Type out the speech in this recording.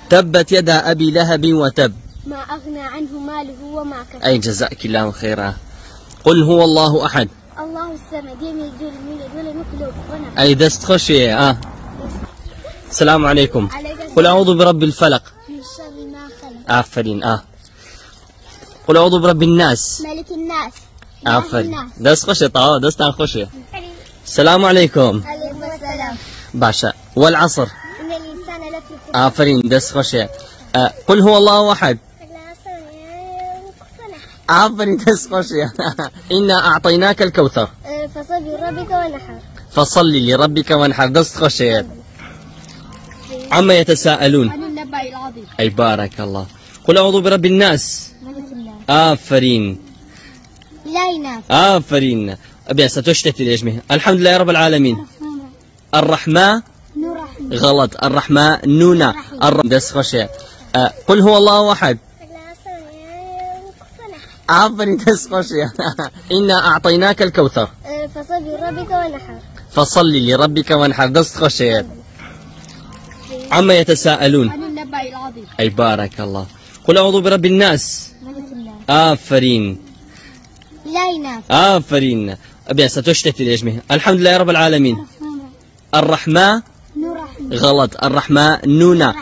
تبت يدا أبي لهب وتب. ما أغنى عنه ماله وما كسب. أي جزاك الله خيرا. قل هو الله أحد. الله الصمد لم يلد ولم يكن له كفوا أحد. أي دست خشية. السلام عليكم. قل أعوذ برب الفلق من شر ما خلق. آفرين. قل أعوذ برب الناس ملك الناس. آفرين. دست خشية. دست عن خشية. السلام عليكم. عليكم السلام. باشا. والعصر. إن الإنسان لفي خسر. آفرين. دست خشية. قل هو الله أحد. آفرين. دست خشية. إنا أعطيناك الكوثر. فصل لربك ونحر. فصل لربك وانحر. دست خشية. عما يتساءلون. عن النبأ العظيم. أي بارك الله. قل أعوذ برب الناس. ملك الناس. آفرين. لا ينام. آفرين. أبي ستشتت الإجمه. الحمد لله رب العالمين. الرحمن. غلط. الرحمن نونا. دس خشية. قل هو الله أحد. آفرين. دس خشية. إنا أعطيناك الكوثر. فصل لربك ونحر. فصل لربك وانحر. دست خشية. عما يتساءلون. عن النبأ العظيم. أي بارك الله. قل أعوذ برب الناس. ملك الناس. آفرين. لا ينام. آفرين. أبي ستشتت الإجمه. الحمد لله رب العالمين. الرحمن. غلط. الرحمن نونا.